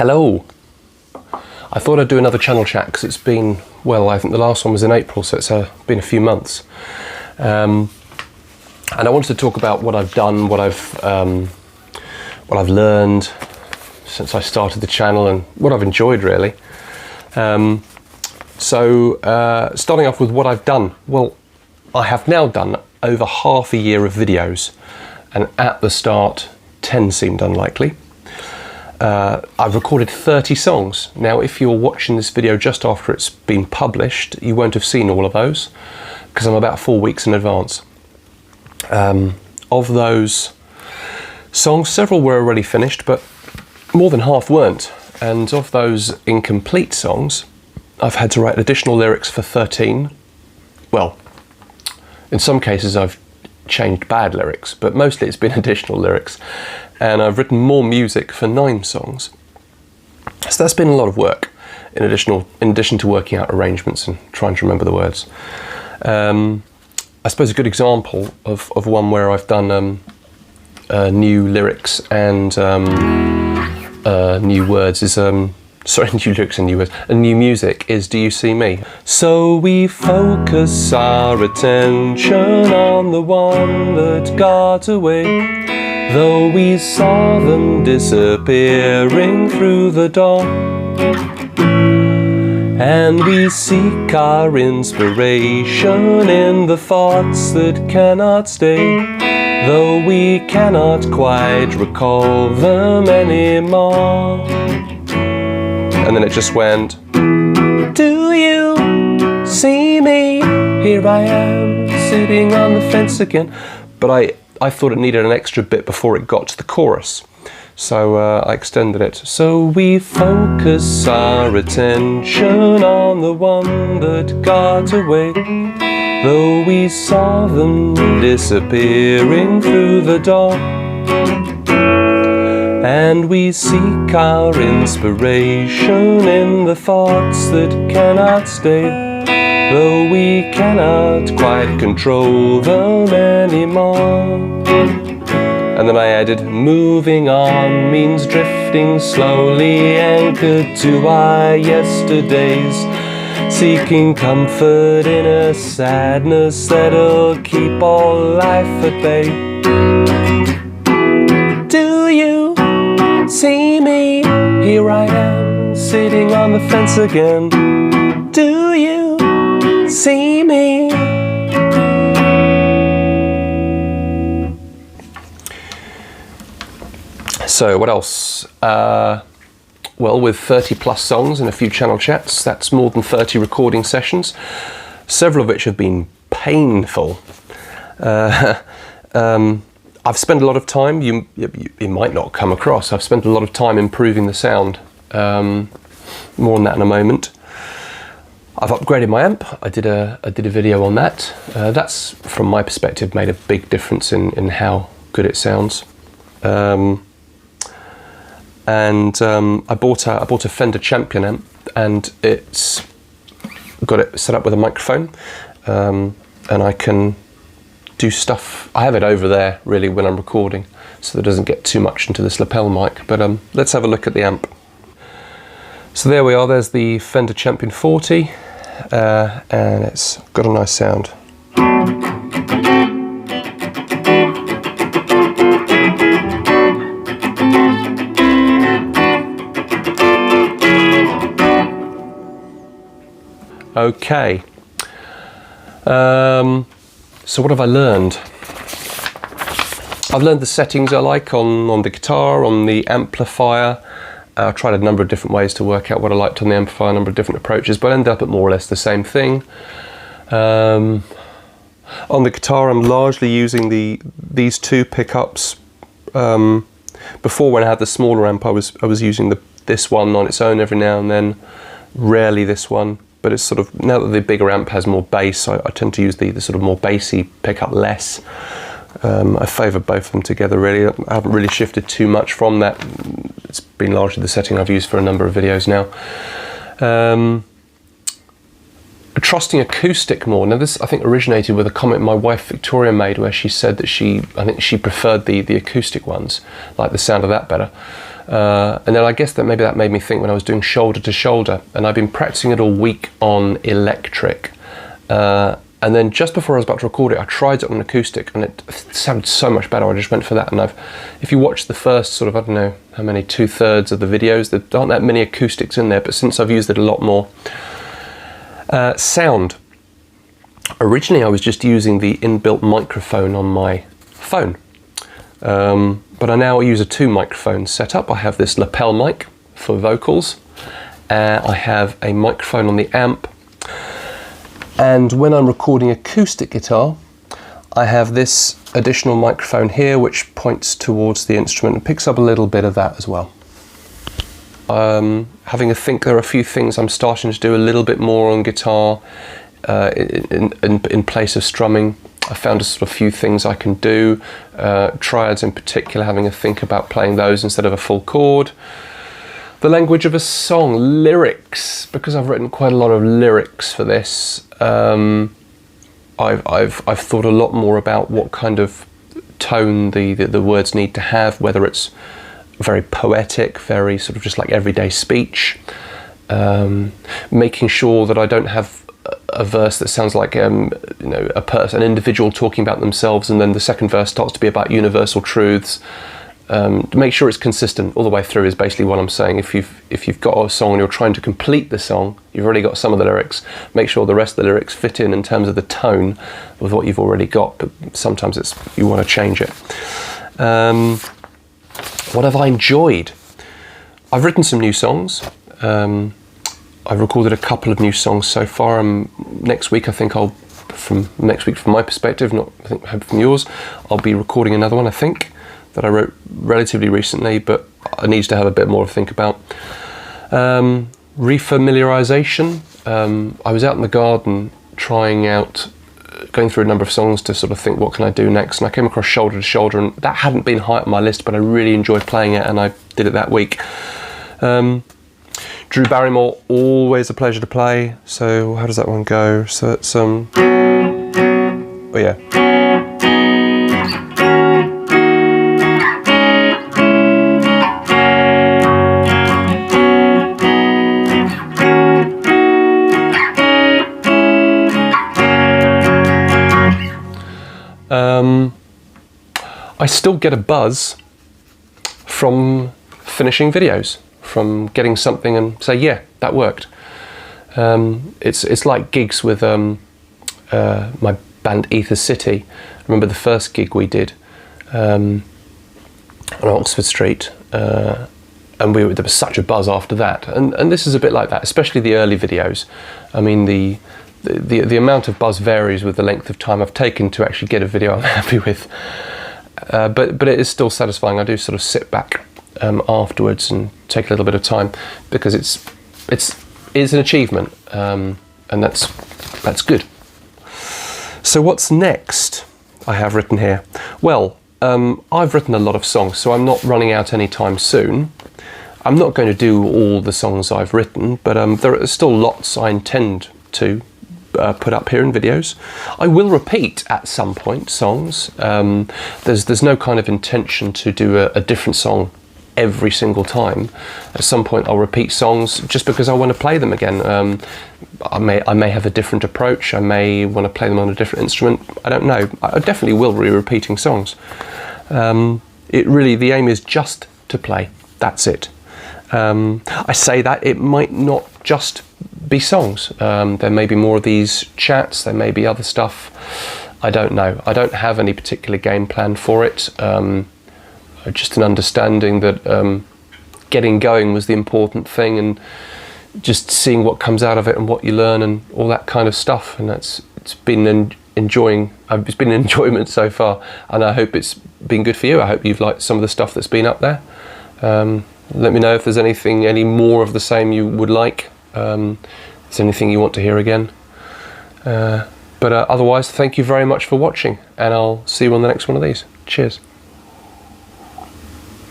Hello. I thought I'd do another channel chat because it's been, well, I think the last one was in April, so it's been a few months. And I wanted to talk about what I've done, what I've learned since I started the channel and what I've enjoyed really. Starting off with what I've done. Well, I have now done over half a year of videos, and at the start 10 seemed unlikely. I've recorded 30 songs. Now, if you're watching this video just after it's been published, you won't have seen all of those because I'm about 4 weeks in advance. Of those songs, several were already finished, but more than half weren't. And of those incomplete songs, I've had to write additional lyrics for 13. Well, in some cases I've changed bad lyrics, but mostly it's been additional lyrics. And I've written more music for 9 songs. So that's been a lot of work, in addition to working out arrangements and trying to remember the words. I suppose a good example of one where I've done new lyrics and new words is, sorry, new lyrics and new words, and new music is Do You See Me? So we focus our attention on the one that got away, though we saw them disappearing through the dawn. And we seek our inspiration in the thoughts that cannot stay, though we cannot quite recall them anymore. And then it just went, do you see me? Here I am, sitting on the fence again. But I thought it needed an extra bit before it got to the chorus. So I extended it. So we focus our attention on the one that got away, though we saw them disappearing through the dawn. And we seek our inspiration in the thoughts that cannot stay, though we cannot quite control them anymore. And then I added, moving on means drifting slowly, anchored to our yesterdays, seeking comfort in a sadness that'll keep all life at bay. Do you see me? Here I am, sitting on the fence again. Do you see me? So what else? Well, with 30 plus songs and a few channel chats, that's more than 30 recording sessions, several of which have been painful. I've spent a lot of time, you might not come across, I've spent a lot of time improving the sound. More on that in a moment. I've upgraded my amp. I did a video on that. That's, from my perspective, made a big difference in how good it sounds. I bought a Fender Champion amp, and it's got it set up with a microphone, and I can do stuff. I have it over there really when I'm recording, so that it doesn't get too much into this lapel mic. But let's have a look at the amp. So there we are. There's the Fender Champion 40, and it's got a nice sound. Okay, so what have I learned? I've learned the settings I like on the guitar, on the amplifier. I tried a number of different ways to work out what I liked on the amplifier, a number of different approaches, but I ended up at more or less the same thing. On the guitar, I'm largely using these two pickups. Before, when I had the smaller amp, I was using this one on its own every now and then, rarely this one. But it's sort of, now that the bigger amp has more bass, I tend to use the sort of more bassy pickup less. I favour both of them together really. I haven't really shifted too much from that. It's been largely the setting I've used for a number of videos now. Trusting acoustic more. Now this, I think, originated with a comment my wife Victoria made, where she said that I think she preferred the acoustic ones, like the sound of that better. And then I guess that maybe that made me think when I was doing shoulder to shoulder, and I've been practicing it all week on electric. And then just before I was about to record it, I tried it on acoustic, and it sounded so much better. I just went for that. And if you watch the first sort of, I don't know how many, 2/3 of the videos, there aren't that many acoustics in there, but since I've used it a lot more. Sound. Originally I was just using the inbuilt microphone on my phone, but I now use a 2 microphone setup. I have this lapel mic for vocals, I have a microphone on the amp, and when I'm recording acoustic guitar I have this additional microphone here which points towards the instrument and picks up a little bit of that as well. Having a think, there are a few things I'm starting to do a little bit more on guitar in place of strumming. I found a sort of few things I can do, triads in particular, having a think about playing those instead of a full chord. The language of a song, lyrics, because I've written quite a lot of lyrics for this. I've thought a lot more about what kind of tone the words need to have, whether it's very poetic, very sort of just like everyday speech, making sure that I don't have a verse that sounds like you know, an individual talking about themselves, and then the second verse starts to be about universal truths. To make sure it's consistent all the way through is basically what I'm saying. If you've got a song and you're trying to complete the song, you've already got some of the lyrics, make sure the rest of the lyrics fit in terms of the tone with what you've already got, but sometimes you want to change it. What have I enjoyed? I've written some new songs. I've recorded a couple of new songs so far. Next week, I think from my perspective, not I think from yours, I'll be recording another one, I think, that I wrote relatively recently, but I need to have a bit more to think about. Refamiliarization. I was out in the garden going through a number of songs to sort of think, what can I do next? And I came across Shoulder to Shoulder, and that hadn't been high on my list, but I really enjoyed playing it, and I did it that week. Drew Barrymore, always a pleasure to play. So how does that one go? So it's oh yeah. I still get a buzz from finishing videos, from getting something and say, yeah, that worked. It's like gigs with my band Ether City. I remember the first gig we did on Oxford Street, and there was such a buzz after that. And this is a bit like that, especially the early videos. I mean, the amount of buzz varies with the length of time I've taken to actually get a video I'm happy with. But it is still satisfying. I do sort of sit back afterwards and take a little bit of time, because it's an achievement, and that's good. So what's next I have written here? Well, I've written a lot of songs, so I'm not running out anytime soon. I'm not going to do all the songs I've written, but there are still lots I intend to put up here in videos. I will repeat at some point songs. There's no kind of intention to do a different song every single time. At some point I'll repeat songs just because I want to play them again. I may have a different approach. I may want to play them on a different instrument. I don't know. I definitely will be repeating songs. The aim is just to play. That's it. I say that it might not just be songs. There may be more of these chats. There may be other stuff. I don't know. I don't have any particular game plan for it. Just an understanding that getting going was the important thing, and just seeing what comes out of it and what you learn and all that kind of stuff. And it's been an enjoyment so far, and I hope it's been good for you. I hope you've liked some of the stuff that's been up there. Let me know if there's any more of the same you would like. If there's anything you want to hear again. But otherwise, thank you very much for watching, and I'll see you on the next one of these. Cheers.